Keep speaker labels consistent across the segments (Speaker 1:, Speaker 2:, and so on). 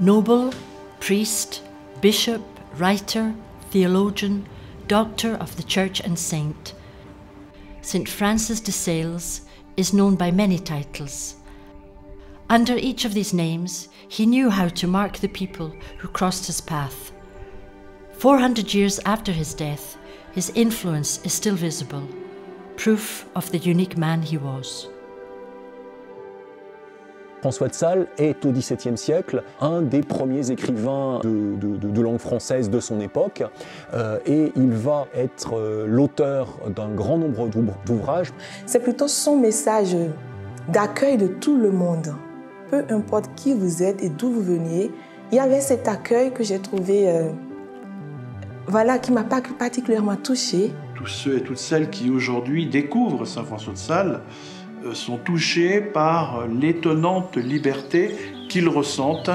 Speaker 1: Noble, priest, bishop, writer, theologian, doctor of the Church and saint, St. Francis de Sales is known by many titles. Under each of these names, he knew how to mark the people who crossed his path. 400 years after his death, his influence is still visible, proof of the unique man he was.
Speaker 2: François de Sales est au XVIIe siècle un des premiers écrivains de langue française de son époque et il va être l'auteur d'un grand nombre d'ouvrages.
Speaker 3: C'est plutôt son message d'accueil de tout le monde. Peu importe qui vous êtes et d'où vous veniez, il y avait cet accueil que j'ai trouvé, qui m'a particulièrement touchée.
Speaker 4: Tous ceux et toutes celles qui aujourd'hui découvrent Saint François de Sales sont touchés par l'étonnante liberté qu'ils ressentent.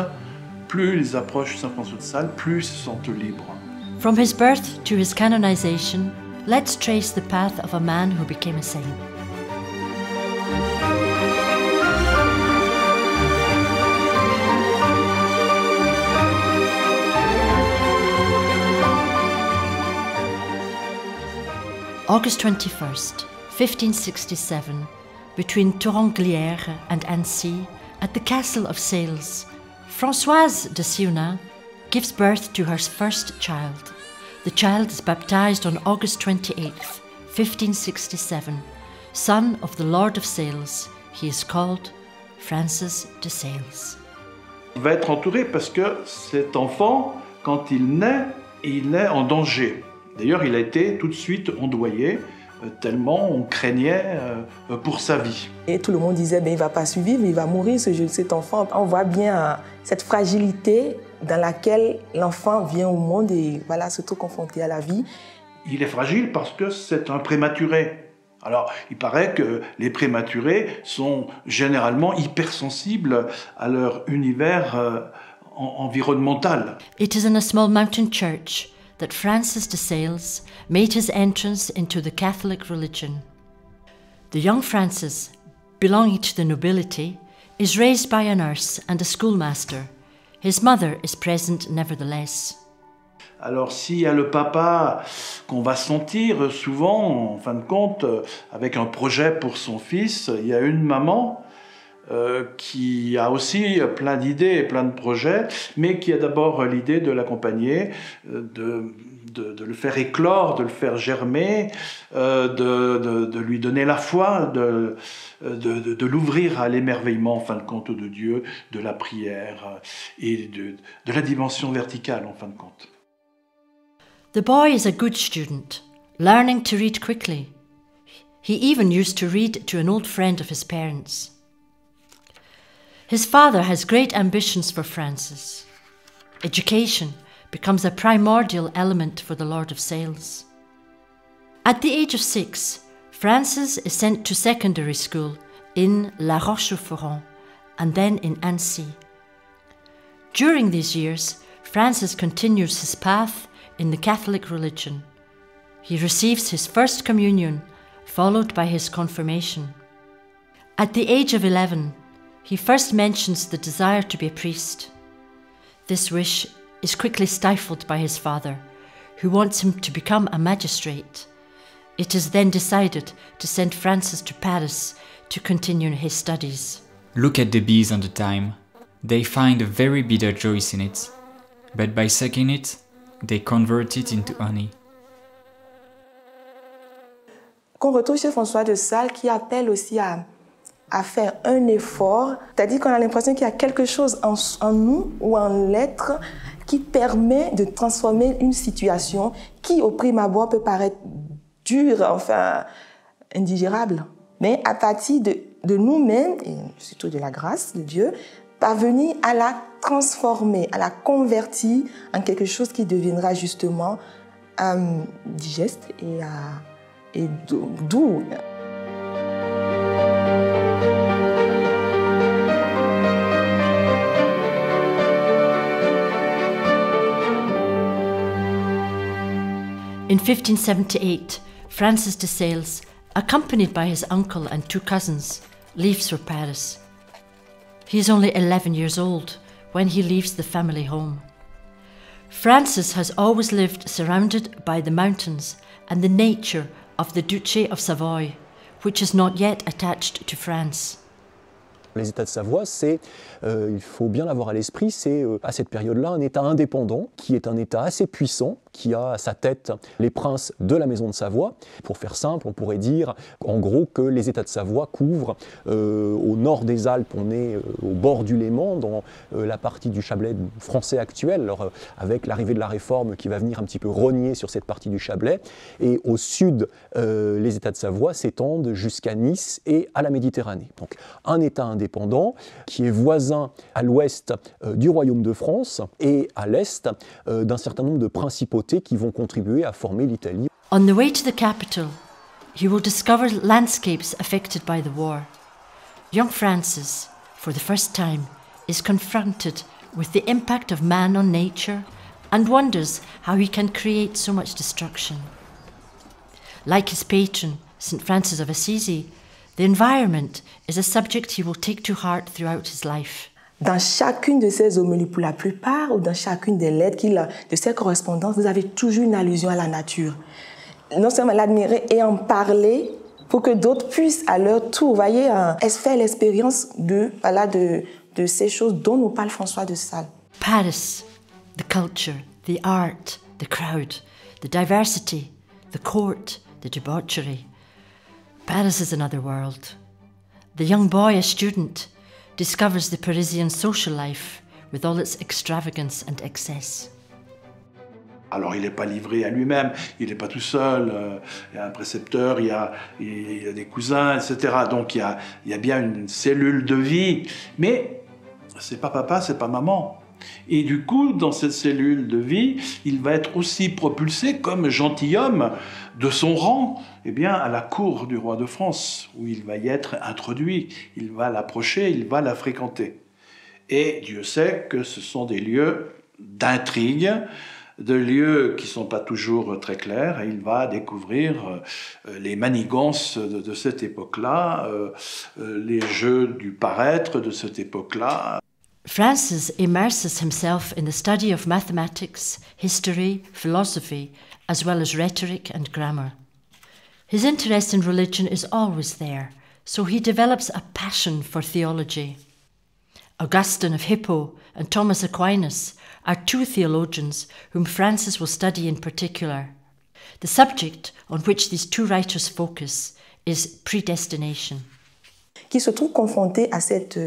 Speaker 4: Plus ils approchent Saint François de Sales, plus ils se sentent libres.
Speaker 1: From his birth to his canonization, let's trace the path of a man who became a saint. August 21st, 1567, between Toranglières and Annecy, at the castle of Sales, Françoise de Siuna gives birth to her first child. The child is baptized on August 28th, 1567. Son of the Lord of Sales, he is called Francis de Sales.
Speaker 4: Il va être entouré parce que cet enfant, quand il naît en danger. D'ailleurs, il a été tout de suite ondoyé, tellement on craignait pour sa vie.
Speaker 3: Et tout le monde disait, il ne va pas survivre, il va mourir, cet enfant. On voit bien cette fragilité dans laquelle l'enfant vient au monde et se trouve confronté à la vie.
Speaker 4: Il est fragile parce que c'est un prématuré. Alors, il paraît que les prématurés sont généralement hypersensibles à leur univers environnemental.
Speaker 1: It is in a small mountain church that Francis de Sales made his entrance into the Catholic religion. The young Francis, belonging to the nobility, is raised by a nurse and a schoolmaster. His mother is present nevertheless.
Speaker 4: Alors s'il y a le papa qu'on va sentir souvent, en fin de compte, avec un projet pour son fils, il y a une maman qui a aussi plein d'idées et plein de projets, mais qui a d'abord l'idée de l'accompagner, de le faire éclore, de le faire germer, de lui donner la foi, de l'ouvrir à l'émerveillement, en fin de compte, de Dieu, de la prière et de la dimension verticale, en fin de compte.
Speaker 1: The boy is a good student, learning to read quickly. He even used to read to an old friend of his parents. His father has great ambitions for Francis. Education becomes a primordial element for the Lord of Sales. At the age of 6, Francis is sent to secondary school in La Rochefoucauld and then in Annecy. During these years, Francis continues his path in the Catholic religion. He receives his first communion, followed by his confirmation. At the age of 11, he first mentions the desire to be a priest. This wish is quickly stifled by his father, who wants him to become a magistrate. It is then decided to send Francis to Paris to continue his studies.
Speaker 5: Look at the bees on the thyme. They find a very bitter choice in it, but by sucking it, they convert it into honey.
Speaker 3: Qu'on retrouve chez François de Sales qui appelle aussi à faire un effort, c'est-à-dire qu'on a l'impression qu'il y a quelque chose en nous ou en l'être qui permet de transformer une situation qui, au prime abord, peut paraître dure, indigérable. Mais à partir de nous-mêmes, et surtout de la grâce de Dieu, parvenir à la transformer, à la convertir en quelque chose qui deviendra justement digeste et doux.
Speaker 1: In 1578, Francis de Sales, accompanied by his uncle and 2 cousins, leaves for Paris. He is only 11 years old when he leaves the family home. Francis has always lived surrounded by the mountains and the nature of the Duchy of Savoy, which is not yet attached to France.
Speaker 2: Les États de Savoie, il faut bien l'avoir à l'esprit, c'est à cette période-là un État indépendant qui est un État assez puissant, qui a à sa tête les princes de la Maison de Savoie. Pour faire simple, on pourrait dire en gros que les États de Savoie couvrent au nord des Alpes, on est au bord du Léman, dans la partie du Chablais français actuel, alors, avec l'arrivée de la Réforme qui va venir un petit peu rogner sur cette partie du Chablais. Et au sud, les États de Savoie s'étendent jusqu'à Nice et à la Méditerranée. Donc un État indépendant qui est voisin à l'ouest du Royaume de France et à l'est d'un certain nombre de principautés qui vont contribuer à former l'Italie.
Speaker 1: On the way to the capital, he will discover landscapes affected by the war. Young Francis, for the first time, is confronted with the impact of man on nature and wonders how he can create so much destruction. Like his patron, St. Francis of Assisi, the environment is a subject he will take to heart throughout his life.
Speaker 3: Dans chacune de ces homélies, pour la plupart, ou dans chacune des lettres de ces correspondances, vous avez toujours une allusion à la nature. Non seulement l'admirer et en parler pour que d'autres puissent à leur tour, vous voyez, faire l'expérience de ces choses dont nous parle François de Sales.
Speaker 1: Paris, the culture, the art, the crowd, the diversity, the court, the debauchery. Paris is another world. The young boy, a student, discovers the Parisian social life with all its extravagance and excess.
Speaker 4: Alors il n'est pas livré à lui-même, il n'est pas tout seul, il y a un précepteur, il y a des cousins, etc. Donc il y a bien une cellule de vie, mais c'est pas papa, c'est pas maman. Et du coup, dans cette cellule de vie, il va être aussi propulsé comme gentilhomme de son rang, eh bien, à la cour du roi de France, où il va y être introduit, il va l'approcher, il va la fréquenter. Et Dieu sait que ce sont des lieux d'intrigue, de lieux qui ne sont pas toujours très clairs, et il va découvrir les manigances de cette époque-là, les jeux du paraître de cette époque-là.
Speaker 1: Francis immerses himself in the study of mathematics, history, philosophy, as well as rhetoric and grammar. His interest in religion is always there, so he develops a passion for theology. Augustine of Hippo and Thomas Aquinas are two theologians whom Francis will study in particular. The subject on which these two writers focus is predestination.
Speaker 3: Qui se trouve confronté à cette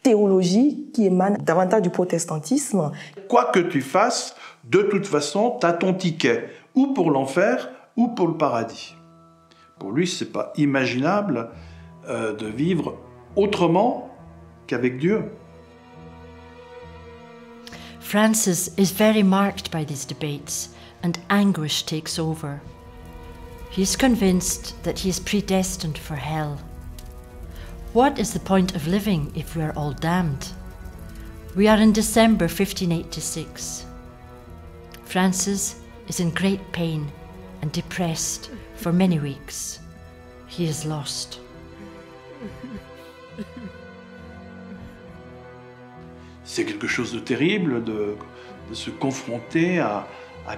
Speaker 3: théologie qui émane davantage du protestantisme.
Speaker 4: Quoi que tu fasses, de toute façon, tu as ton ticket, ou pour l'enfer, ou pour le paradis. Pour lui, ce n'est pas imaginable de vivre autrement qu'avec Dieu.
Speaker 1: Francis is very marked by these debates, and anguish takes over. He is convinced that he is predestined for hell. What is the point of living if we are all damned? We are in December 1586. Francis is in great pain and depressed for many weeks. He is lost.
Speaker 4: C'est quelque chose de terrible de se confronter à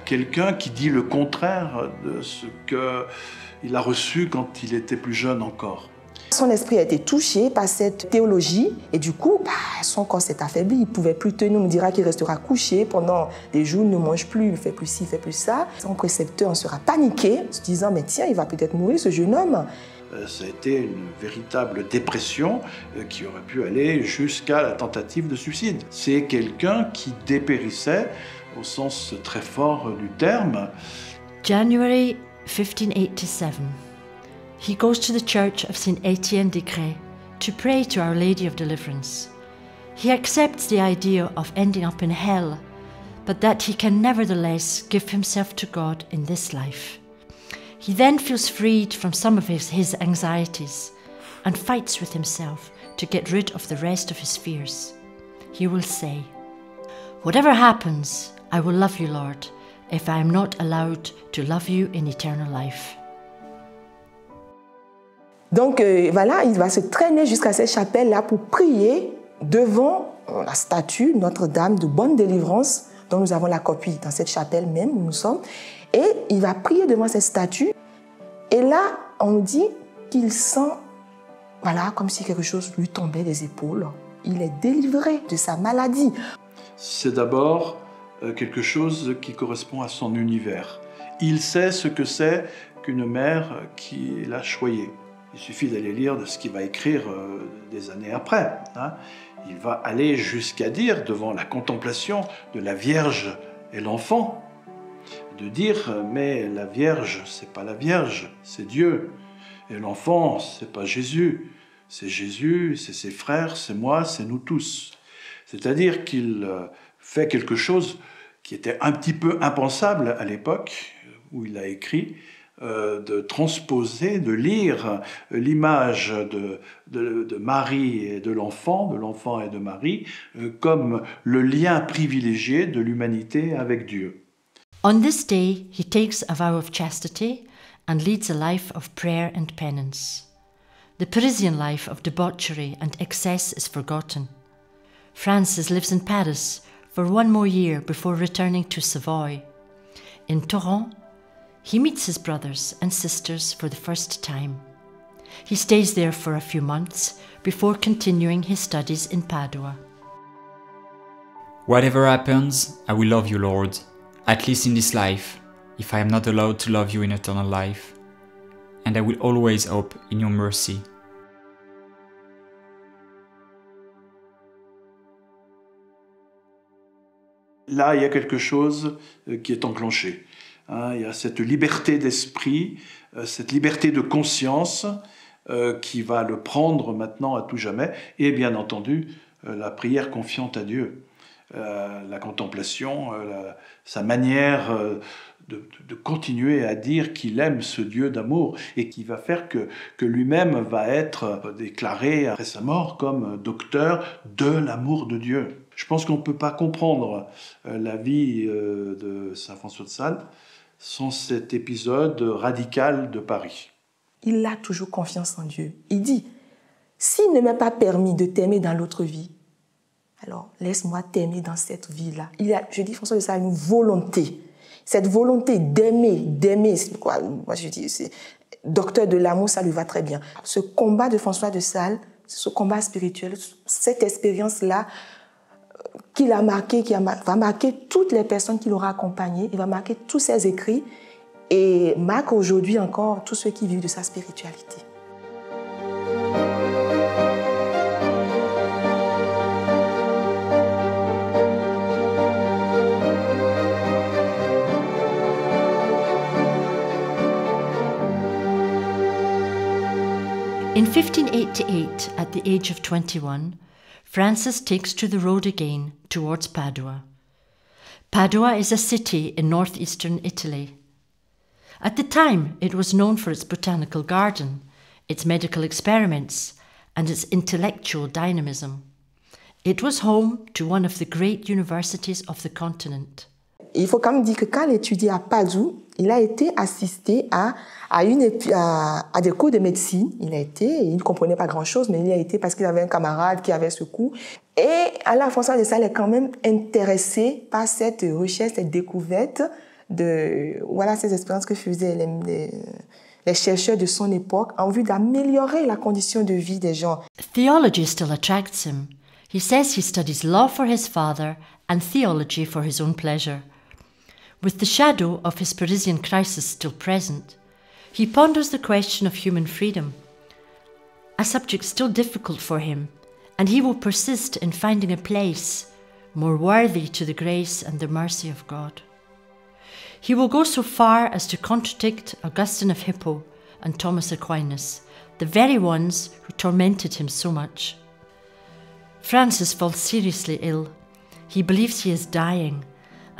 Speaker 4: quelqu'un qui dit le contraire de ce qu'il a reçu quand il était plus jeune encore.
Speaker 3: Son esprit a été touché par cette théologie et du coup, son corps s'est affaibli. Il ne pouvait plus tenir, on nous dira qu'il restera couché pendant des jours, il ne mange plus, il fait plus ci, il fait plus ça. Son précepteur en sera paniqué, se disant, mais tiens, il va peut-être mourir ce jeune homme.
Speaker 4: Ça a été une véritable dépression qui aurait pu aller jusqu'à la tentative de suicide. C'est quelqu'un qui dépérissait au sens très fort du terme.
Speaker 1: January 1587. He goes to the church of St. Etienne des Crêts to pray to Our Lady of Deliverance. He accepts the idea of ending up in hell, but that he can nevertheless give himself to God in this life. He then feels freed from some of his anxieties and fights with himself to get rid of the rest of his fears. He will say, "Whatever happens, I will love you, Lord, if I am not allowed to love you in eternal life."
Speaker 3: Donc voilà, il va se traîner jusqu'à cette chapelle-là pour prier devant la statue Notre-Dame de Bonne Délivrance, dont nous avons la copie dans cette chapelle même où nous sommes. Et il va prier devant cette statue. Et là, on dit qu'il sent, voilà, comme si quelque chose lui tombait des épaules. Il est délivré de sa maladie.
Speaker 4: C'est d'abord quelque chose qui correspond à son univers. Il sait ce que c'est qu'une mère qui l'a choyé. Il suffit d'aller lire de ce qu'il va écrire des années après. Hein. Il va aller jusqu'à dire, devant la contemplation de la Vierge et l'enfant, de dire « mais la Vierge, c'est pas la Vierge, c'est Dieu. Et l'enfant, c'est pas Jésus. C'est Jésus, c'est ses frères, c'est moi, c'est nous tous. » C'est-à-dire qu'il fait quelque chose qui était un petit peu impensable à l'époque où il a écrit, de transposer, de lire l'image de Marie et de l'enfant et de Marie, comme le lien privilégié de l'humanité avec Dieu.
Speaker 1: On this day, he takes a vow of chastity and leads a life of prayer and penance. The Parisian life of debauchery and excess is forgotten. Francis lives in Paris for one more year before returning to Savoy. In Torrent, he meets his brothers and sisters for the first time. He stays there for a few months before continuing his studies in Padua.
Speaker 5: Whatever happens, I will love you, Lord, at least in this life, if I am not allowed to love you in eternal life. And I will always hope in your mercy.
Speaker 4: Là, il y a quelque chose qui est enclenché. Il y a cette liberté d'esprit, cette liberté de conscience qui va le prendre maintenant à tout jamais. Et bien entendu, la prière confiante à Dieu, la contemplation, sa manière de continuer à dire qu'il aime ce Dieu d'amour et qui va faire que lui-même va être déclaré après sa mort comme docteur de l'amour de Dieu. Je pense qu'on ne peut pas comprendre la vie de saint François de Sales sans cet épisode radical de Paris.
Speaker 3: Il a toujours confiance en Dieu. Il dit, s'il ne m'est pas permis de t'aimer dans l'autre vie, alors laisse-moi t'aimer dans cette vie-là. Je dis, François de Sales a une volonté. Cette volonté d'aimer, c'est quoi? Moi je dis, c'est docteur de l'amour, ça lui va très bien. Ce combat de François de Sales, ce combat spirituel, cette expérience-là, qu'il a marqué, va marquer toutes les personnes qui l'aura accompagné, il va marquer tous ses écrits et marque aujourd'hui encore tous ceux qui vivent de sa spiritualité.
Speaker 1: In 1588, at the age of 21, Francis takes to the road again towards Padua. Padua is a city in northeastern Italy. At the time, it was known for its botanical garden, its medical experiments, and its intellectual dynamism. It was home to one of the great universities of the continent.
Speaker 3: Il faut quand même dire que quand il étudiait à Padoue, il a été assisté à des cours de médecine. Il ne comprenait pas grand-chose, mais il y a été parce qu'il avait un camarade qui avait ce cours. Et alors François de Sales est quand même intéressé par cette recherche, cette découverte ces expériences que faisaient les chercheurs de son époque en vue d'améliorer la condition de vie des gens.
Speaker 1: Theology still attracts him. He says he studies law for his father and theology for his own pleasure. With the shadow of his Parisian crisis still present, he ponders the question of human freedom, a subject still difficult for him, and he will persist in finding a place more worthy to the grace and the mercy of God. He will go so far as to contradict Augustine of Hippo and Thomas Aquinas, the very ones who tormented him so much. Francis falls seriously ill. He believes he is dying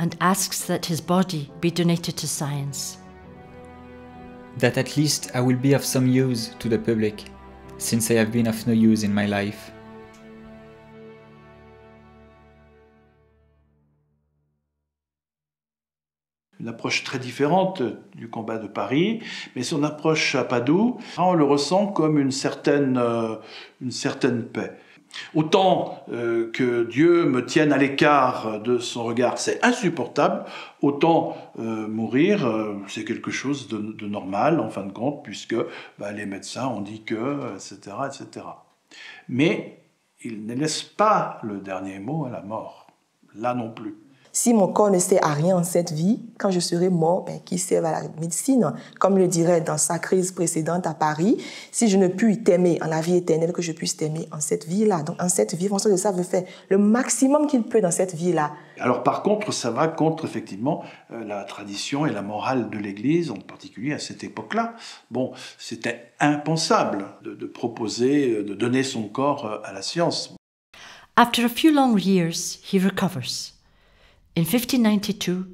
Speaker 1: and asks that his body be donated to science.
Speaker 5: That at least I will be of some use to the public, since I have been of no use in my life.
Speaker 4: Une approche très différente du combat de Paris, mais son approche à Padoue, on le ressent comme une certaine paix. Autant que Dieu me tienne à l'écart de son regard, c'est insupportable, autant mourir, c'est quelque chose de normal, en fin de compte, puisque les médecins ont dit que, etc., etc. Mais il ne laisse pas le dernier mot à la mort, là non plus.
Speaker 3: Si mon corps ne sert à rien en cette vie, quand je serai mort, qu'il serve à la médecine. Comme le dirait dans sa crise précédente à Paris, si je ne puis t'aimer en la vie éternelle, que je puisse t'aimer en cette vie-là. Donc en cette vie, François de Sales veut faire le maximum qu'il peut dans cette vie-là. Alors
Speaker 4: par contre, ça va contre effectivement la tradition et la morale de l'Église, en particulier à cette époque-là. Bon, c'était impensable de proposer, de donner son corps à la science.
Speaker 1: After a few long years, he recovers. In 1592,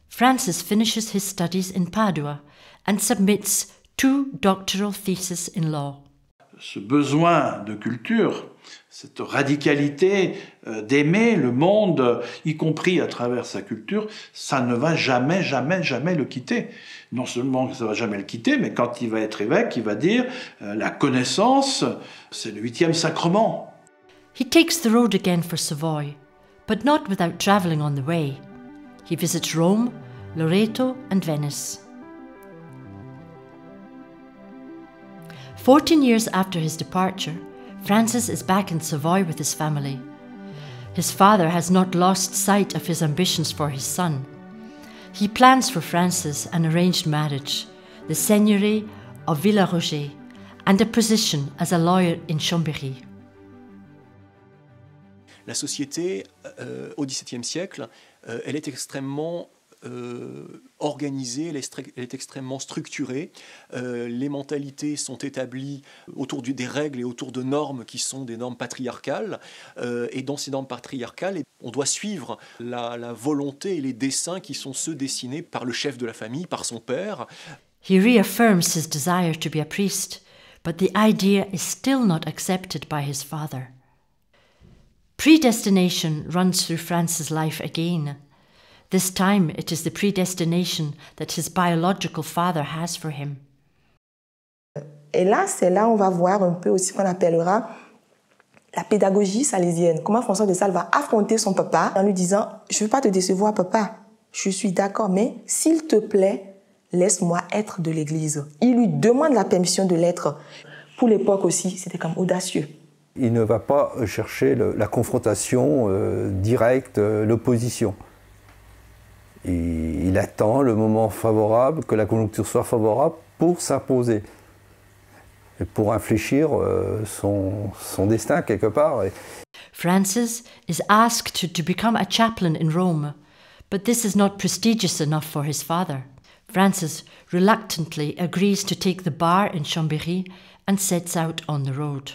Speaker 1: Francis finishes his studies in Padua and submits 2 doctoral theses in law.
Speaker 4: Ce besoin de culture, cette radicalité d'aimer le monde, y compris à travers sa culture, ça ne va jamais, jamais, jamais le quitter. Non seulement que ça ne va jamais le quitter, mais quand il va être évêque, il va dire la connaissance, c'est le 8e sacrement.
Speaker 1: He takes the road again for Savoy, but not without travelling on the way. He visits Rome, Loreto and Venice. 14 years after his departure, Francis is back in Savoy with his family. His father has not lost sight of his ambitions for his son. He plans for Francis an arranged marriage, the seigneurie of Villaroger, and a position as a lawyer in Chambéry.
Speaker 2: La société, au XVIIe siècle, elle est extrêmement organisée, elle est extrêmement structurée. Les mentalités sont établies autour des règles et autour de normes qui sont des normes patriarcales. Et dans ces normes patriarcales, on doit suivre la volonté et les desseins qui sont ceux dessinés par le chef de la famille, par son père.
Speaker 1: He reaffirms his desire to be a priest, but the idea is still not accepted by his father. Predestination runs through Francis' life again. This time it is the predestination that his biological father has for him.
Speaker 3: Et là, c'est là où on va voir un peu aussi ce qu'on appellera la pédagogie salésienne. Comment François de Sales va affronter son papa en lui disant « Je ne veux pas te décevoir, papa. Je suis d'accord, mais s'il te plaît, laisse-moi être de l'Église. » Il lui demande la permission de l'être. Pour l'époque aussi, c'était comme audacieux.
Speaker 6: Il ne va pas chercher la confrontation directe, l'opposition. Il attend le moment favorable, que la conjoncture soit favorable pour s'imposer, et pour infléchir son destin quelque part.
Speaker 1: Francis is asked to become a chaplain in Rome, but this is not prestigious enough for his father. Francis reluctantly agrees to take the bar in Chambéry and sets out on the road.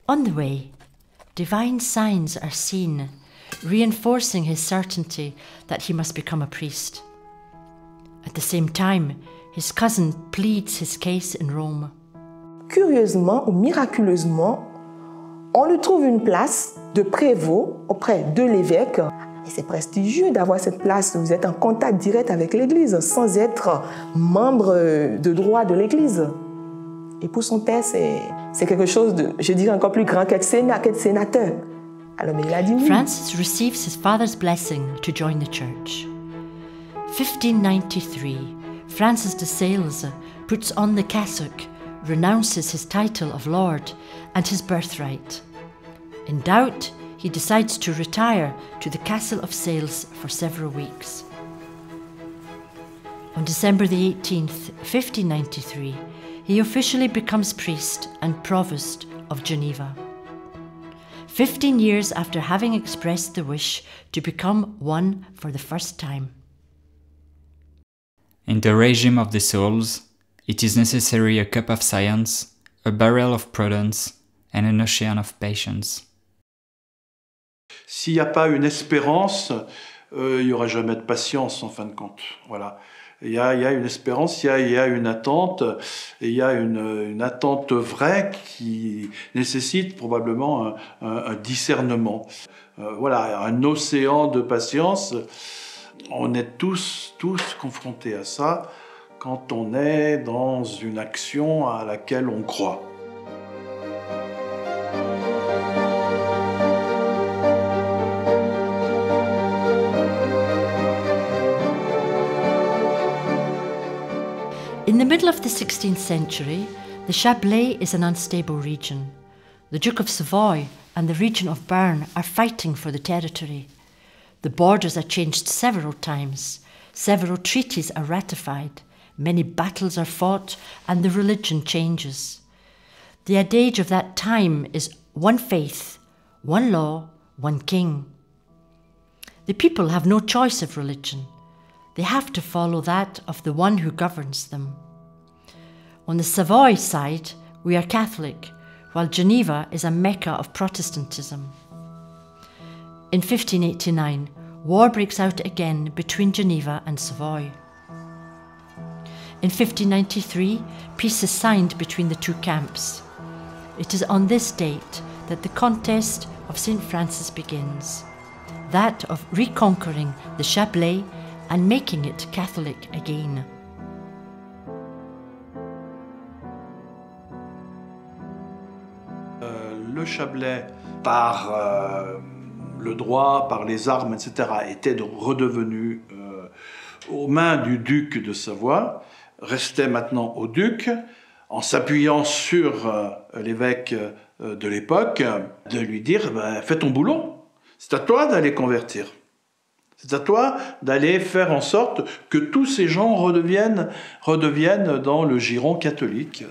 Speaker 1: On the way, divine signs are seen, reinforcing his certainty that he must become a priest. At the same time, his cousin pleads his case in Rome.
Speaker 3: Curieusement ou miraculeusement, on lui trouve une place de prévôt auprès de l'évêque. Et c'est prestigieux d'avoir cette place. Vous êtes en contact direct avec l'Église sans être membre de droit de l'Église. Et pour son père, c'est quelque chose de, je dirais, encore plus grand qu'être sénateur. Alors, mais il a dit oui.
Speaker 1: Francis receives his father's blessing to join the church. 1593, Francis de Sales puts on the cassock, renounces his title of Lord and his birthright. In doubt, he decides to retire to the castle of Sales for several weeks. On December the 18th, 1593, he officially becomes priest and provost of Geneva. 15 years after having expressed the wish to become one for the first time.
Speaker 5: In the regime of the souls, it is necessary a cup of science, a barrel of prudence, and an ocean of patience.
Speaker 4: S'il n'y a pas une espérance, il n'y aura jamais de patience en fin de compte. Voilà. Il y a une espérance, il y a une attente, et il y a une attente vraie qui nécessite probablement un discernement. Voilà, un océan de patience. On est tous confrontés à ça quand on est dans une action à laquelle on croit.
Speaker 1: In the middle of the 16th century, the Chablais is an unstable region. The Duke of Savoy and the region of Bern are fighting for the territory. The borders are changed several times. Several treaties are ratified. Many battles are fought, and the religion changes. The adage of that time is one faith, one law, one king. The people have no choice of religion. They have to follow that of the one who governs them. On the Savoy side, we are Catholic, while Geneva is a mecca of Protestantism. In 1589, war breaks out again between Geneva and Savoy. In 1593, peace is signed between the two camps. It is on this date that the contest of St. Francis begins, that of reconquering the Chablais and making it Catholic again.
Speaker 4: Le Chablais, par le droit, par les armes, etc., était redevenu aux mains du duc de Savoie, restait maintenant au duc, en s'appuyant sur l'évêque de l'époque, de lui dire « fais ton boulot, c'est à toi d'aller convertir. C'est à toi d'aller faire en sorte que tous ces gens redeviennent dans le giron catholique. »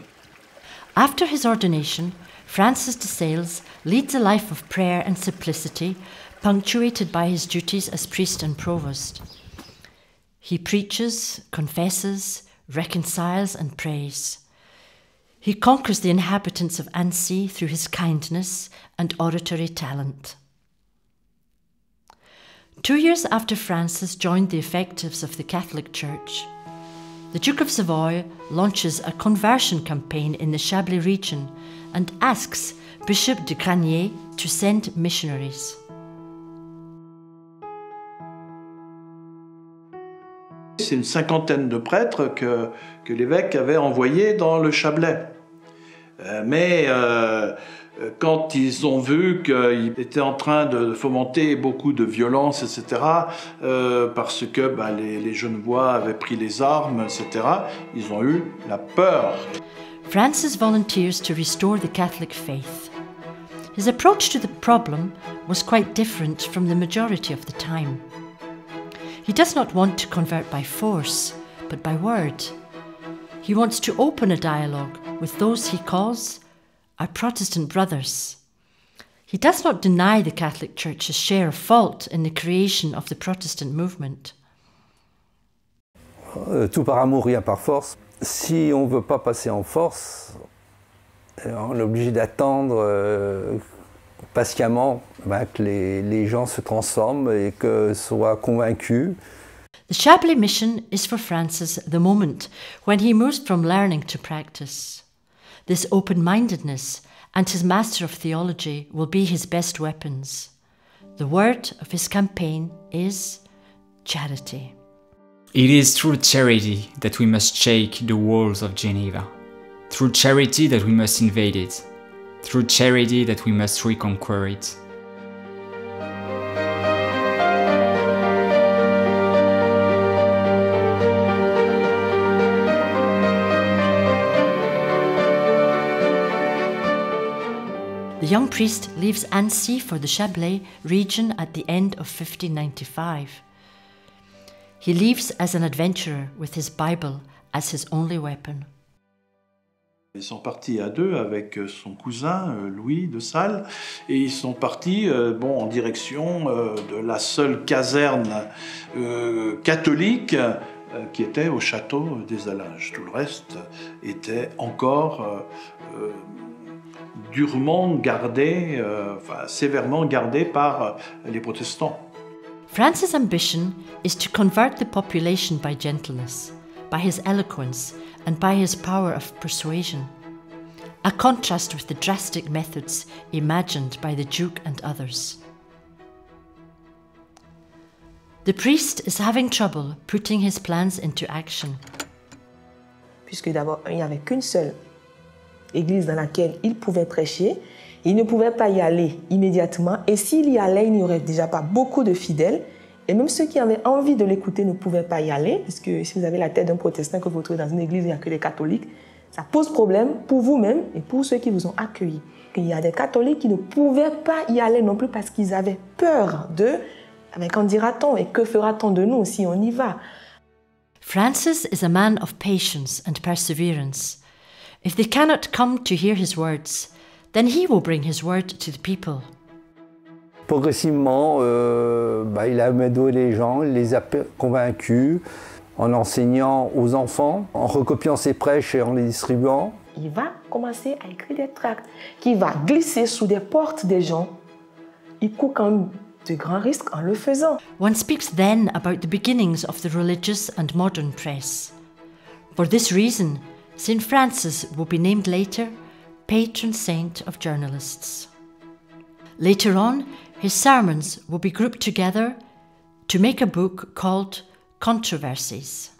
Speaker 1: After his ordination, Francis de Sales leads a life of prayer and simplicity, punctuated by his duties as priest and provost. He preaches, confesses, reconciles and prays. He conquers the inhabitants of Annecy through his kindness and oratory talent. 2 years after Francis joined the effectives of the Catholic Church, the Duke of Savoy launches a conversion campaign in the Chablais region and asks Bishop de Granier to send missionaries.
Speaker 4: C'est une cinquantaine de prêtres que l'évêque avait envoyés dans le Chablais. Mais quand ils ont vu qu'il était en train de fomenter beaucoup de violence, etc., parce que les Genevois avaient pris les armes, etc., ils ont eu la peur.
Speaker 1: Francis volunteers to restore the Catholic faith. His approach to the problem was quite different from the majority of the time. He does not want to convert by force, but by word. He wants to open a dialogue with those he calls our Protestant brothers. He does not deny the Catholic Church's share of fault in the creation of the Protestant movement.
Speaker 6: Tout par amour, rien par force. Si on ne veut pas passer en force, on est obligé d'attendre patiemment que les gens se transforment et que soient convaincus.
Speaker 1: The Chablais mission is for Francis the moment when he moves from learning to practice. This open-mindedness and his master of theology will be his best weapons. The word of his campaign is charity.
Speaker 5: It is through charity that we must shake the walls of Geneva. Through charity that we must invade it. Through charity that we must reconquer it.
Speaker 1: The young priest leaves Annecy for the Chablais region at the end of 1595. He leaves as an adventurer with his Bible as his only weapon.
Speaker 4: Ils sont partis à deux avec son cousin Louis de Sales et ils sont partis en direction de la seule caserne catholique qui était au château des Allages. Tout le reste était encore durement gardé, sévèrement gardé par les protestants.
Speaker 1: Francis' ambition is to convert the population by gentleness, by his eloquence, and by his power of persuasion, a contrast with the drastic methods imagined by the Duke and others. The priest is having trouble putting his plans into action.
Speaker 3: Puisque d'abord, il n'y avait qu'une seule église dans laquelle il pouvait prêcher, il ne pouvait pas y aller immédiatement, et s'il y allait, il n'y aurait déjà pas beaucoup de fidèles, Et même ceux qui avaient envie de l'écouter ne pouvaient pas y aller, parce que si vous avez la tête d'un protestant que vous trouvez dans une église, il n'y a que des catholiques, ça pose problème pour vous-même et pour ceux qui vous ont accueillis. Il y a des catholiques qui ne pouvaient pas y aller non plus parce qu'ils avaient peur de « mais qu'en dira-t-on et que fera-t-on de nous si on y va ?»
Speaker 1: Francis is a man of patience and perseverance. If they cannot come to hear his words, then he will bring his word to the people.
Speaker 6: Progressivement, il a amadoué les gens, il les a convaincus en enseignant aux enfants, en recopiant ses prêches et en les distribuant.
Speaker 3: Il va commencer à écrire des tracts qui va glisser sous des portes des gens. Il court quand même de grands risques en le faisant.
Speaker 1: One speaks then about the beginnings of the religious and modern press. For this reason, St. Francis will be named later patron saint of journalists. Later on, his sermons will be grouped together to make a book called Controversies.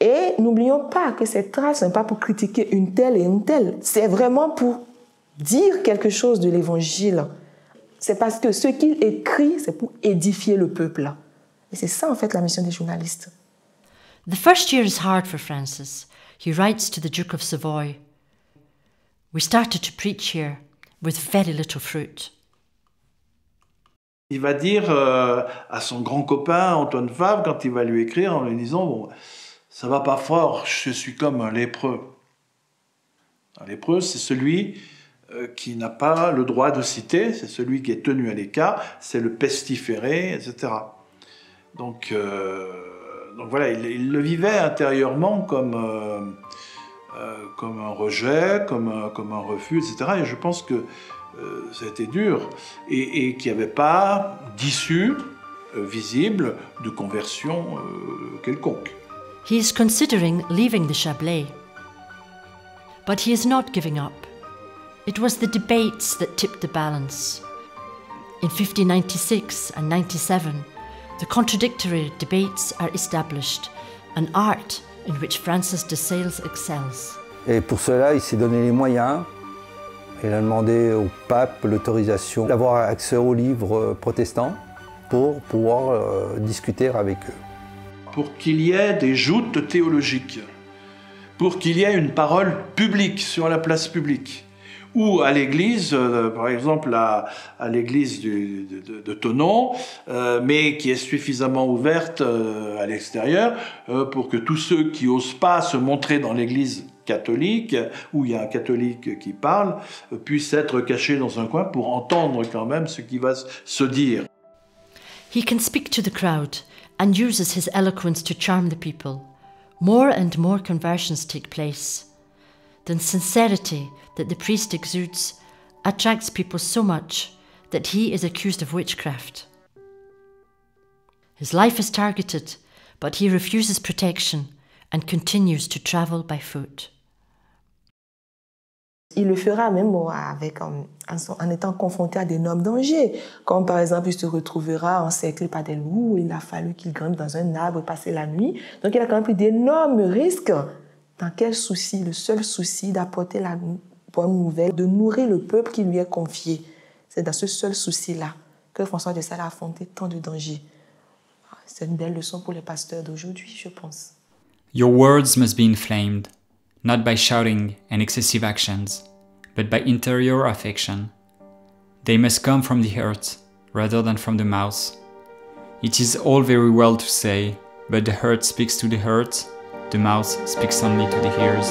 Speaker 3: Et n'oublions pas que ces traces ne sont pas pour critiquer une telle et une telle. C'est vraiment pour dire quelque chose de l'Évangile. C'est parce que ce qu'il écrit, c'est pour édifier le peuple. Et c'est ça, en fait, la mission des journalistes.
Speaker 1: The first year is hard for Francis. He writes to the Duke of Savoy, "We started to preach here with very little fruit."
Speaker 4: Il va dire à son grand copain Antoine Fabre, quand il va lui écrire, en lui disant « Bon, ça va pas fort, je suis comme un lépreux. » Un lépreux, c'est celui qui n'a pas le droit de citer, c'est celui qui est tenu à l'écart, c'est le pestiféré, etc. Donc voilà, il le vivait intérieurement comme un rejet, comme un refus, etc. Et je pense que ça a été dur et qu'il n'y avait pas d'issue visible de conversion quelconque.
Speaker 1: He is considering leaving the Chablais, but he is not giving up. It was the debates that tipped the balance. In 1596 and 97, the contradictory debates are established, an art in which Francis de Sales excels.
Speaker 6: Et pour cela, il s'est donné les moyens. Il a demandé au pape l'autorisation d'avoir accès aux livres protestants pour pouvoir discuter avec eux.
Speaker 4: Pour qu'il y ait des joutes théologiques, pour qu'il y ait une parole publique sur la place publique, ou à l'église, par exemple à l'église de Thonon, mais qui est suffisamment ouverte à l'extérieur pour que tous ceux qui n'osent pas se montrer dans l'église catholique, où il y a un catholique qui parle, puissent être cachés dans un coin pour entendre quand même ce qui va se dire.
Speaker 1: He can speak to the crowd and uses his eloquence to charm the people. More and more conversions take place. The sincerity that the priest exudes attracts people so much that he is accused of witchcraft. His life is targeted, but he refuses protection and continues to travel by foot.
Speaker 3: Il le fera même en étant confronté à d'énormes dangers, comme par exemple il se retrouvera encerclé par des loups, il a fallu qu'il grimpe dans un arbre et passer la nuit. Donc il a quand même pris d'énormes risques. Dans quel souci? Le seul souci d'apporter la bonne nouvelle, de nourrir le peuple qui lui est confié. C'est dans ce seul souci-là que François de Sales a affronté tant de dangers. C'est une belle leçon pour les pasteurs d'aujourd'hui, je pense.
Speaker 5: Your words must be inflamed, not by shouting and excessive actions, but by interior affection. They must come from the heart, rather than from the mouth. It is all very well to say, but the heart speaks to the heart, the mouth speaks only to the ears.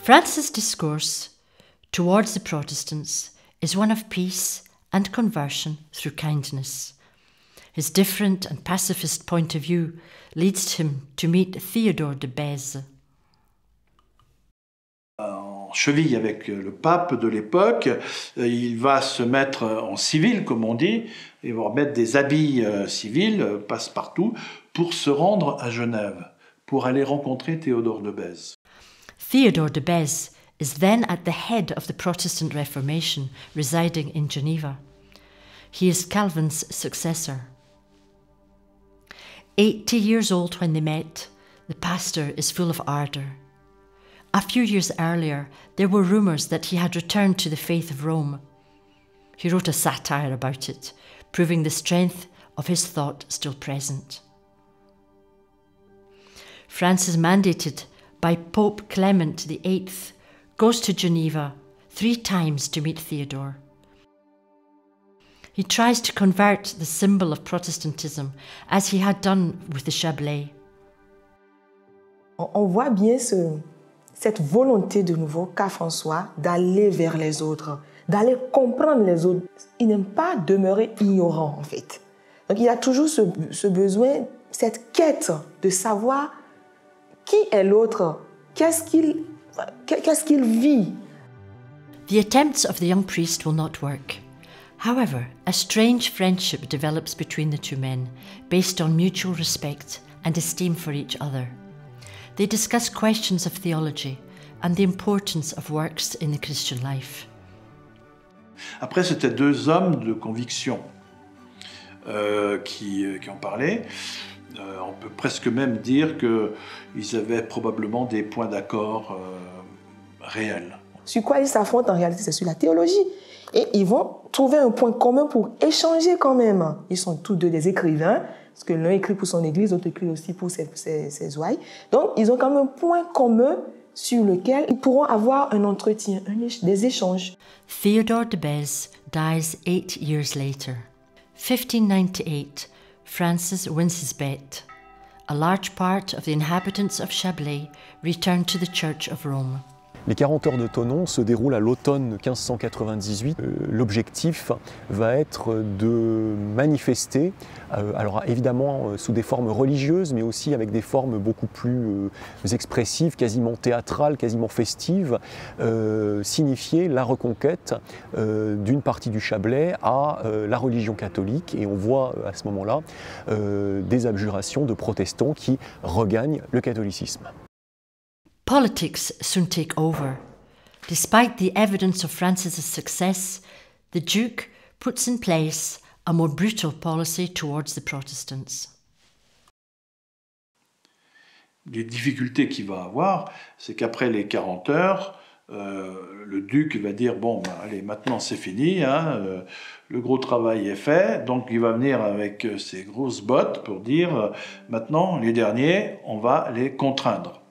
Speaker 1: Francis' discourse towards the Protestants is one of peace and conversion through kindness. His different and pacifist point of view leads him to meet Théodore de Bèze.
Speaker 4: En cheville avec le pape de l'époque, il va se mettre en civil, comme on dit, il va mettre des habits civils, passe-partout, pour se rendre à Genève, pour aller rencontrer Théodore de Bèze.
Speaker 1: Theodore de Bèze is then at the head of the Protestant Reformation, residing in Geneva. He is Calvin's successor. 80 years old when they met, the pastor is full of ardour. A few years earlier, there were rumours that he had returned to the faith of Rome. He wrote a satire about it, proving the strength of his thought still present. Francis, mandated by Pope Clement VIII, goes to Geneva 3 times to meet Theodore. He tries to convert the symbol of Protestantism as he had done with the Chablais.
Speaker 3: On voit bien cette volonté de nouveau qu'a François d'aller vers les autres, d'aller comprendre les autres. Il n'aime pas demeurer ignorant en fait. Donc il y a toujours ce besoin, cette quête de savoir qui est l'autre, qu'est-ce qu'il vit.
Speaker 1: The attempts of the young priest will not work. However, a strange friendship develops between the two men, based on mutual respect and esteem for each other. They discuss questions of theology and the importance of works in the Christian life.
Speaker 4: Après, c'était 2 hommes de conviction qui en parlaient. On peut presque même dire qu'ils avaient probablement des points d'accord réels.
Speaker 3: Sur quoi ils s'affrontent en réalité, c'est sur la théologie. Et ils vont trouver un point commun pour échanger quand même. Ils sont tous deux des écrivains, parce que l'un écrit pour son église, l'autre écrit aussi pour ses ouailles. Donc, ils ont quand même un point commun sur lequel ils pourront avoir un entretien, des échanges.
Speaker 1: Theodore de Bèze dies 8 years later. 1598, Francis wins his bet. A large part of the inhabitants of Chablais return to the Church of Rome.
Speaker 2: Les 40 heures de Thonon se déroulent à l'automne 1598. L'objectif va être de manifester, alors évidemment sous des formes religieuses, mais aussi avec des formes beaucoup plus expressives, quasiment théâtrales, quasiment festives, signifier la reconquête d'une partie du Chablais à la religion catholique. Et on voit à ce moment-là des abjurations de protestants qui regagnent le catholicisme.
Speaker 1: Politics soon take over. Despite the evidence of Francis's success, the Duke puts in place a more brutal policy towards the Protestants.
Speaker 4: Les difficultés qu'il va avoir, c'est qu'après les 40 heures, le duc va dire « Bon, ben, allez, maintenant c'est fini, hein, le gros travail est fait », donc il va venir avec ses grosses bottes pour dire « Maintenant, les derniers, on va les contraindre »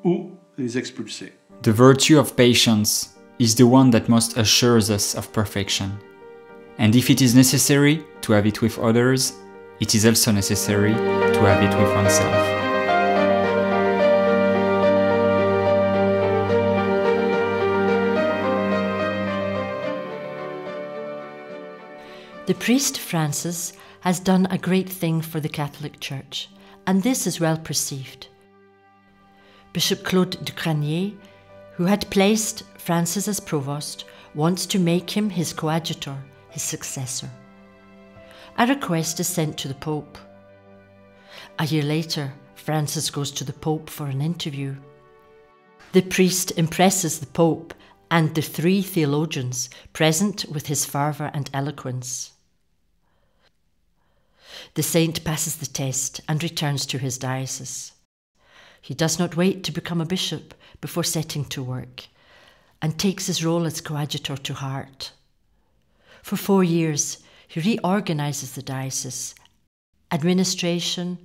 Speaker 4: ou les expulser.
Speaker 5: The virtue of patience is the one that most assures us of perfection. And if it is necessary to have it with others, it is also necessary to have it with oneself.
Speaker 1: The priest Francis has done a great thing for the Catholic Church, and this is well perceived. Bishop Claude de Cranier, who had placed Francis as provost, wants to make him his coadjutor, his successor. A request is sent to the Pope. A year later, Francis goes to the Pope for an interview. The priest impresses the Pope and the 3 theologians present with his fervour and eloquence. The saint passes the test and returns to his diocese. He does not wait to become a bishop before setting to work, and takes his role as coadjutor to heart. For 4 years, he reorganises the diocese. Administration,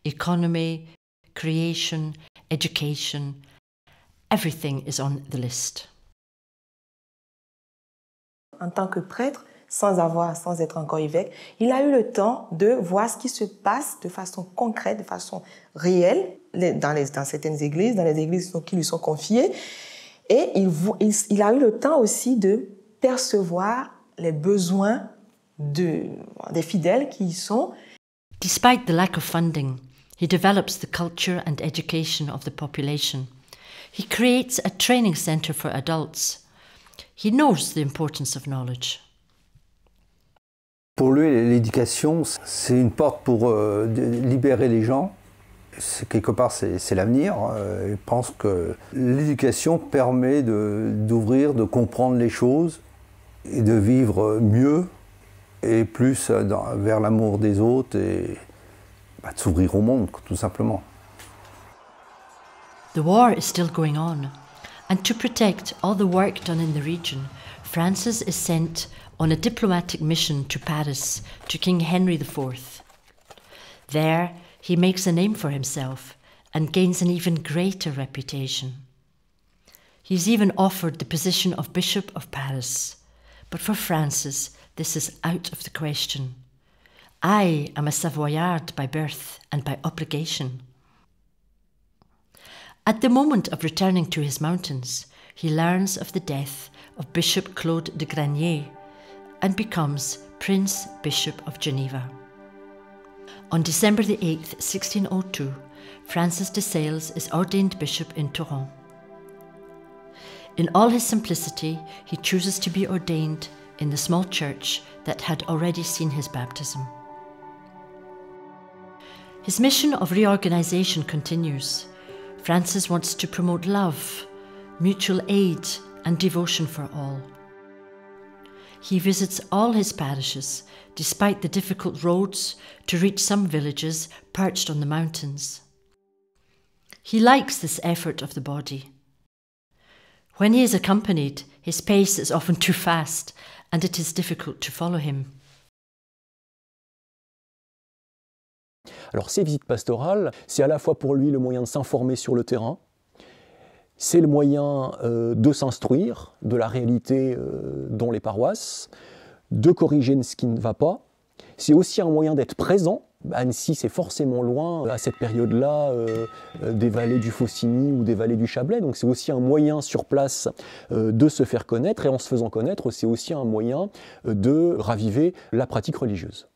Speaker 1: economy, creation, education, everything is on the list.
Speaker 3: En tant que prêtre, sans être encore évêque, il a eu le temps de voir ce qui se passe de façon concrète, de façon réelle, dans certaines églises, dans les églises qui lui sont confiées. Et il a eu le temps aussi de percevoir les besoins des fidèles qui y sont.
Speaker 1: Despite the lack of funding, he develops the culture and education of the population. He creates a training centre for adults. He knows the importance of knowledge.
Speaker 6: Pour lui, l'éducation, c'est une porte pour libérer les gens. Quelque part, c'est l'avenir. Il pense que l'éducation permet d'ouvrir, de comprendre les choses et de vivre mieux et plus vers l'amour des autres et de s'ouvrir au monde, tout simplement.
Speaker 1: The war is still going on, and to protect all the work done in the region, Francis is sent on a diplomatic mission to Paris to King Henry IV. There, he makes a name for himself and gains an even greater reputation. He's even offered the position of Bishop of Paris, but for Francis, this is out of the question. I am a Savoyard by birth and by obligation. At the moment of returning to his mountains, he learns of the death of Bishop Claude de Granier and becomes Prince Bishop of Geneva. On December the 8th, 1602, Francis de Sales is ordained bishop in Toron. In all his simplicity, he chooses to be ordained in the small church that had already seen his baptism. His mission of reorganization continues. Francis wants to promote love, mutual aid, and devotion for all. He visits all his parishes, despite the difficult roads to reach some villages perched on the mountains. He likes this effort of the body. When he is accompanied, his pace is often too fast, and it is difficult to follow him.
Speaker 2: Alors ces visites pastorales, c'est à la fois pour lui le moyen de s'informer sur le terrain, c'est le moyen de s'instruire de la réalité dans les paroisses, de corriger ce qui ne va pas. C'est aussi un moyen d'être présent. Annecy, c'est forcément loin à cette période-là des vallées du Faucigny ou des vallées du Chablais. Donc c'est aussi un moyen sur place de se faire connaître. Et en se faisant connaître, c'est aussi un moyen de raviver la pratique religieuse.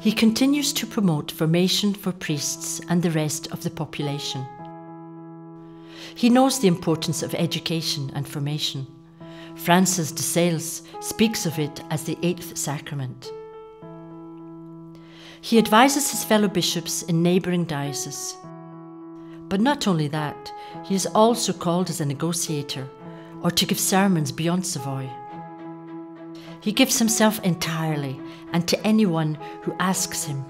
Speaker 1: He continues to promote formation for priests and the rest of the population. He knows the importance of education and formation. Francis de Sales speaks of it as the 8th sacrament. He advises his fellow bishops in neighbouring dioceses. But not only that, he is also called as a negotiator or to give sermons beyond Savoy. He gives himself entirely and to anyone who asks him.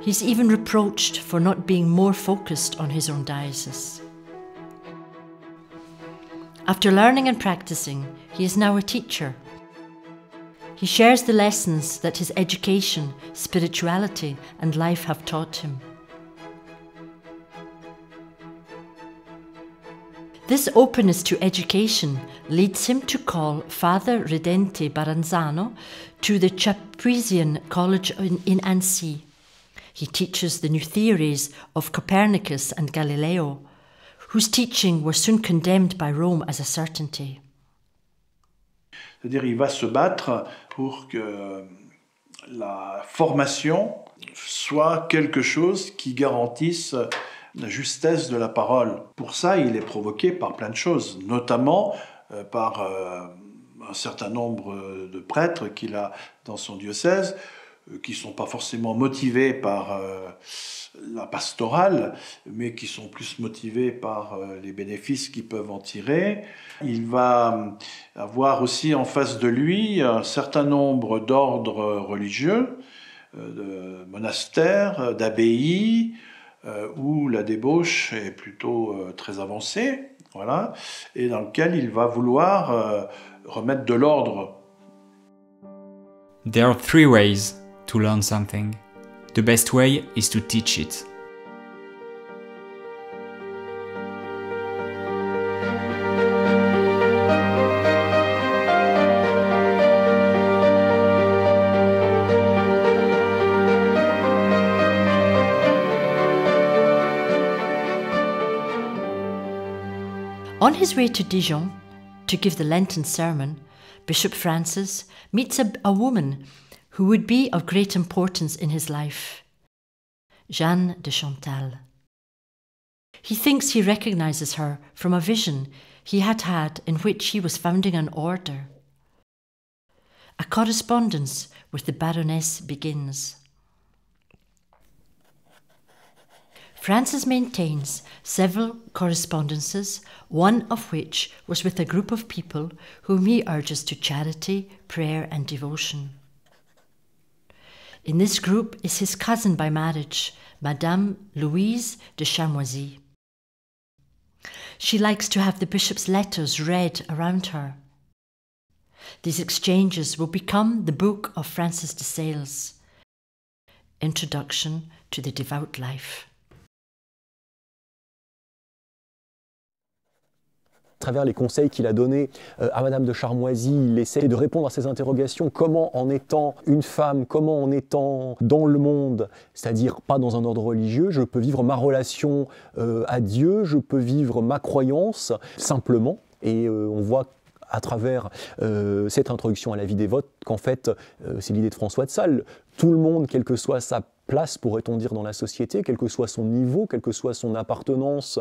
Speaker 1: He's even reproached for not being more focused on his own diocese. After learning and practicing, he is now a teacher. He shares the lessons that his education, spirituality, and life have taught him. This openness to education leads him to call Father Redente Baranzano to the Chapuisian College in Annecy. He teaches the new theories of Copernicus and Galileo, whose teaching were soon condemned by Rome as a certainty.
Speaker 4: C'est-à-dire, il va se battre pour que la formation soit quelque chose qui garantisse la justesse de la parole. Pour ça, il est provoqué par plein de choses, notamment par un certain nombre de prêtres qu'il a dans son diocèse, qui ne sont pas forcément motivés par la pastorale, mais qui sont plus motivés par les bénéfices qu'ils peuvent en tirer. Il va avoir aussi en face de lui un certain nombre d'ordres religieux, de monastères, d'abbayes, où la débauche est plutôt très avancée, voilà, et dans lequel il va vouloir remettre de l'ordre.
Speaker 5: There are 3 ways to learn something. The best way is to teach it.
Speaker 1: On his way to Dijon to give the Lenten sermon, Bishop Francis meets a woman who would be of great importance in his life, Jeanne de Chantal. He thinks he recognizes her from a vision he had had in which he was founding an order. A correspondence with the Baroness begins. Francis maintains several correspondences, one of which was with a group of people whom he urges to charity, prayer, and devotion. In this group is his cousin by marriage, Madame Louise de Chamoisy. She likes to have the bishop's letters read around her. These exchanges will become the book of Francis de Sales, Introduction to the Devout Life.
Speaker 2: À travers les conseils qu'il a donnés à Madame de Charmoisy, il essaie de répondre à ces interrogations. Comment, en étant une femme, comment en étant dans le monde, c'est-à-dire pas dans un ordre religieux, je peux vivre ma relation à Dieu, je peux vivre ma croyance simplement. Et on voit à travers cette introduction à la vie dévote qu'en fait, c'est l'idée de François de Sales. Tout le monde, quelle que soit sa place, pourrait-on dire, dans la société, quel que soit son niveau, quelle que soit son appartenance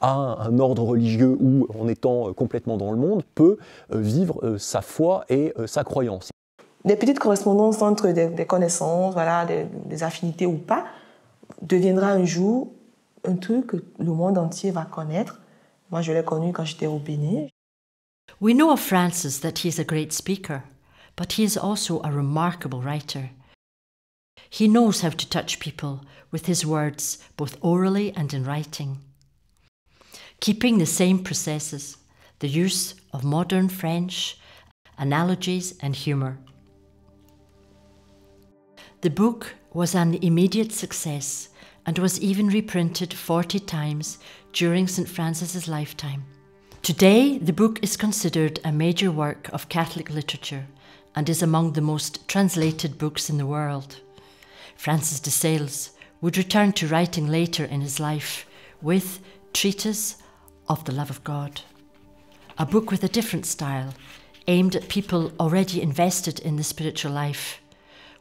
Speaker 2: à un ordre religieux ou en étant complètement dans le monde, peut vivre sa foi et sa croyance.
Speaker 3: Des petites correspondances entre des connaissances, voilà, des affinités ou pas, deviendra un jour un truc que le monde entier va connaître. Moi, je l'ai connu quand j'étais au Bénin.
Speaker 1: We know of Francis that he is a great speaker, but he is also a remarkable writer. He knows how to touch people with his words, both orally and in writing. Keeping the same processes, the use of modern French, analogies and humour. The book was an immediate success and was even reprinted 40 times during St. Francis's lifetime. Today, the book is considered a major work of Catholic literature and is among the most translated books in the world. Francis de Sales would return to writing later in his life with Treatise of the Love of God, a book with a different style, aimed at people already invested in the spiritual life,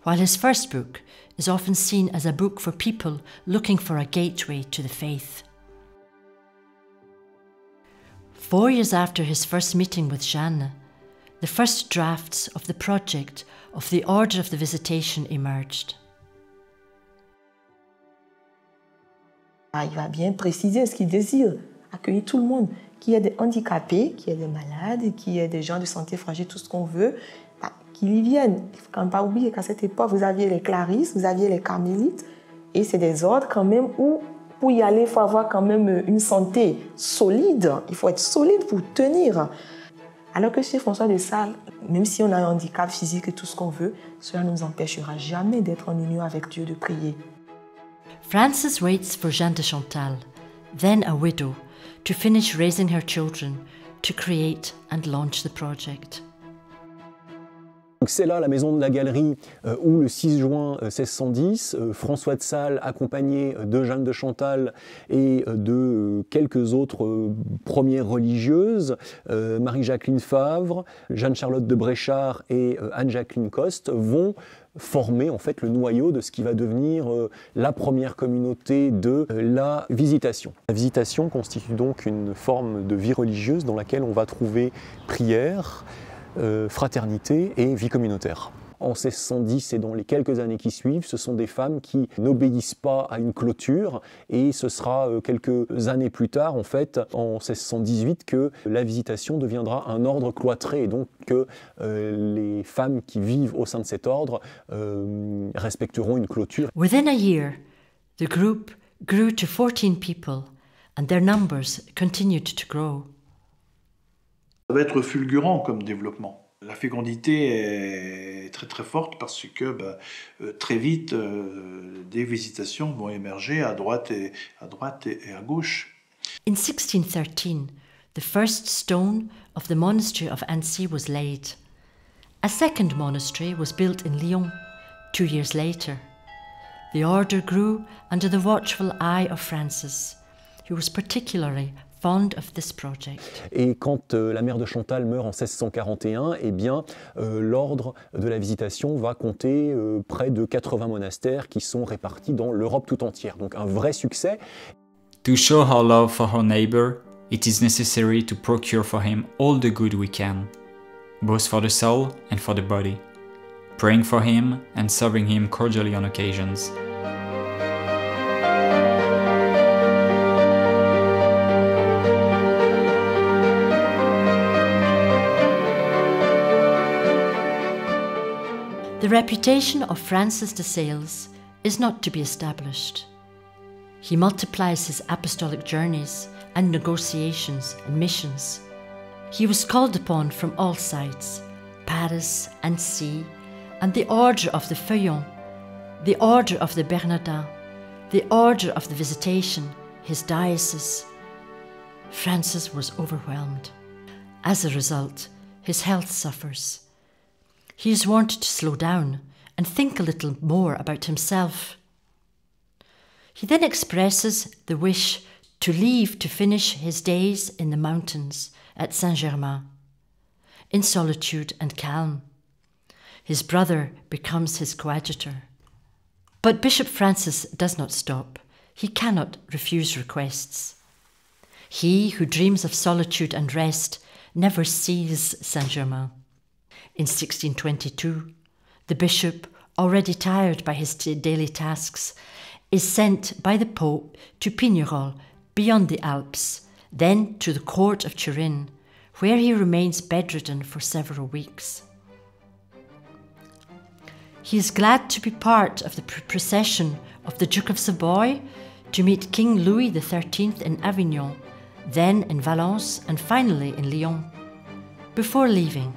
Speaker 1: while his first book is often seen as a book for people looking for a gateway to the faith. 4 years after his first meeting with Jeanne, the first drafts of the project of the Order of the Visitation emerged.
Speaker 3: Il va bien préciser ce qu'il désire, accueillir tout le monde, qu'il y ait des handicapés, qu'il y ait des malades, qu'il y ait des gens de santé fragile, tout ce qu'on veut, qu'ils y viennent. Il ne faut quand même pas oublier qu'à cette époque, vous aviez les clarisses, vous aviez les carmélites, et c'est des ordres quand même où, pour y aller, il faut avoir quand même une santé solide, il faut être solide pour tenir. Alors que chez François de Sales, même si on a un handicap physique et tout ce qu'on veut, cela ne nous empêchera jamais d'être en union avec Dieu, de prier.
Speaker 1: Francis waits for Jeanne de Chantal, then a widow, to finish raising her children, to create and launch the project.
Speaker 2: C'est là la maison de la galerie où le 6 juin 1610, François de Sales, accompagné de Jeanne de Chantal et de quelques autres premières religieuses, Marie-Jacqueline Favre, Jeanne-Charlotte de Bréchard et Anne-Jacqueline Coste, vont former en fait le noyau de ce qui va devenir la première communauté de la Visitation. La Visitation constitue donc une forme de vie religieuse dans laquelle on va trouver prière, fraternité et vie communautaire. En 1610 et dans les quelques années qui suivent, ce sont des femmes qui n'obéissent pas à une clôture et ce sera quelques années plus tard, en fait, en 1618, que la Visitation deviendra un ordre cloîtré et donc que les femmes qui vivent au sein de cet ordre respecteront une clôture.
Speaker 1: Within a year, the group grew to 14 people and their numbers continued to grow.
Speaker 4: Ça va être fulgurant comme développement. La fécondité est très très forte parce que très vite des visitations vont émerger à droite et à gauche.
Speaker 1: In 1613, the first stone of the monastery of Annecy was laid. A second monastery was built in Lyon 2 years later. The order grew under the watchful eye of Francis, who was particularly fond of this project.
Speaker 2: Et quand la mère de Chantal meurt en 1641, eh bien, l'ordre de la Visitation va compter près de 80 monastères qui sont répartis dans l'Europe tout entière. Donc un vrai succès.
Speaker 5: To show our love for our neighbor, it is necessary to procure for him all the good we can, both for the soul and for the body, praying for him and serving him cordially on occasions.
Speaker 1: The reputation of Francis de Sales is not to be established. He multiplies his apostolic journeys and negotiations and missions. He was called upon from all sides, Paris, Annecy, and the Order of the Feuillants, the Order of the Bernardins, the Order of the Visitation, his diocese. Francis was overwhelmed. As a result, his health suffers. He is warned to slow down and think a little more about himself. He then expresses the wish to leave to finish his days in the mountains at Saint-Germain, in solitude and calm. His brother becomes his coadjutor. But Bishop Francis does not stop. He cannot refuse requests. He who dreams of solitude and rest never sees Saint-Germain. In 1622, the bishop, already tired by his daily tasks, is sent by the Pope to Pignerol, beyond the Alps, then to the court of Turin, where he remains bedridden for several weeks. He is glad to be part of the procession of the Duke of Savoy to meet King Louis XIII in Avignon, then in Valence and finally in Lyon. Before leaving,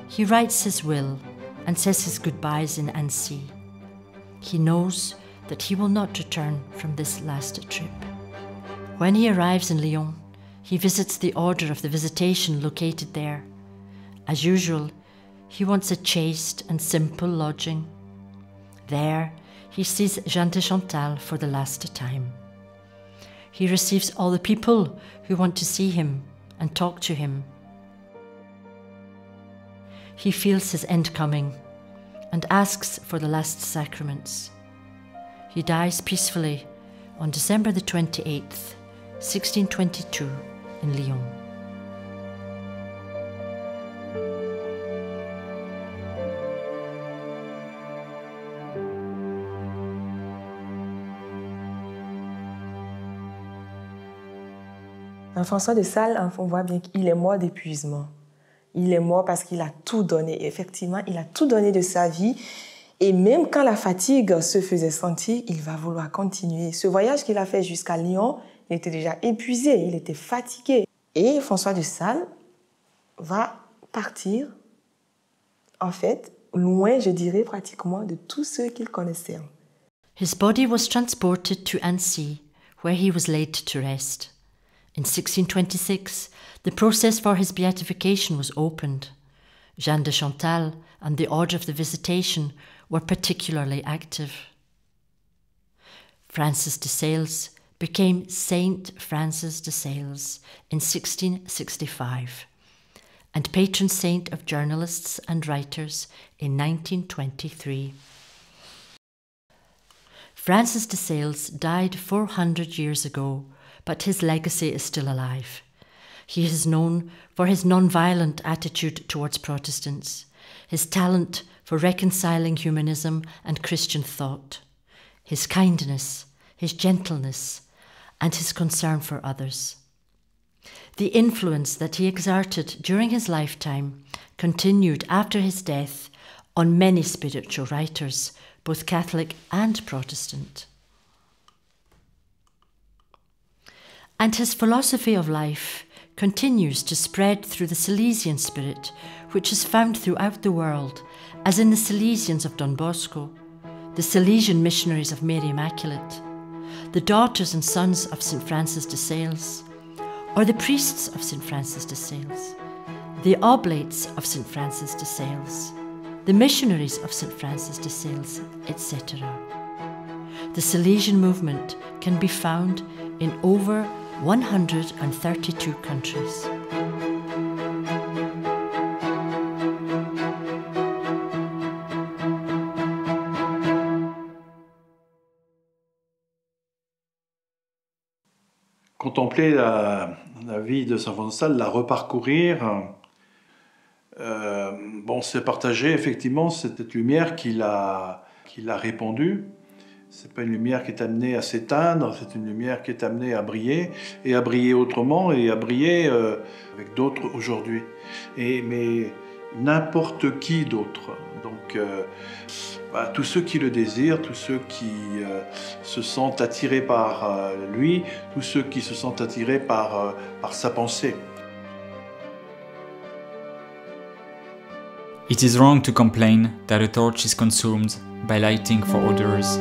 Speaker 1: he writes his will and says his goodbyes in Annecy. He knows that he will not return from this last trip. When he arrives in Lyon, he visits the Order of the Visitation located there. As usual, he wants a chaste and simple lodging. There, he sees Jeanne de Chantal for the last time. He receives all the people who want to see him and talk to him. He feels his end coming and asks for the last sacraments. He dies peacefully on December the 28th, 1622, in Lyon.
Speaker 3: François de Sales, on voit bien qu'il est mort d'épuisement. Il est mort parce qu'il a tout donné. Effectivement, il a tout donné de sa vie. Et même quand la fatigue se faisait sentir, il va vouloir continuer. Ce voyage qu'il a fait jusqu'à Lyon, il était déjà épuisé, il était fatigué. Et François de Sales va partir, en fait, loin, je dirais, pratiquement de tous ceux qu'il connaissait.
Speaker 1: His body was transported to Annecy, where he was laid to rest. In 1626, the process for his beatification was opened. Jeanne de Chantal and the Order of the Visitation were particularly active. Francis de Sales became Saint Francis de Sales in 1665 and patron saint of journalists and writers in 1923. Francis de Sales died 400 years ago, but his legacy is still alive. He is known for his non-violent attitude towards Protestants, his talent for reconciling humanism and Christian thought, his kindness, his gentleness, and his concern for others. The influence that he exerted during his lifetime continued after his death on many spiritual writers, both Catholic and Protestant. And his philosophy of life continues to spread through the Salesian spirit, which is found throughout the world, as in the Salesians of Don Bosco, the Salesian missionaries of Mary Immaculate, the daughters and sons of St. Francis de Sales, or the priests of St. Francis de Sales, the oblates of St. Francis de Sales, the missionaries of St. Francis de Sales, etc. The Salesian movement can be found in over 132 countries.
Speaker 4: Contempler la vie de Saint François de Sales, la reparcourir, c'est partager effectivement cette lumière qu'il a répandue. C'est pas une lumière qui est amenée à s'éteindre, c'est une lumière qui est amenée à briller autrement et à briller avec d'autres aujourd'hui. Mais n'importe qui d'autre. Donc avec tous ceux qui le désirent, tous ceux qui se sentent attirés par lui, tous ceux qui se sentent attirés par sa pensée.
Speaker 5: It is wrong to complain that a torch is consumed by lighting for others.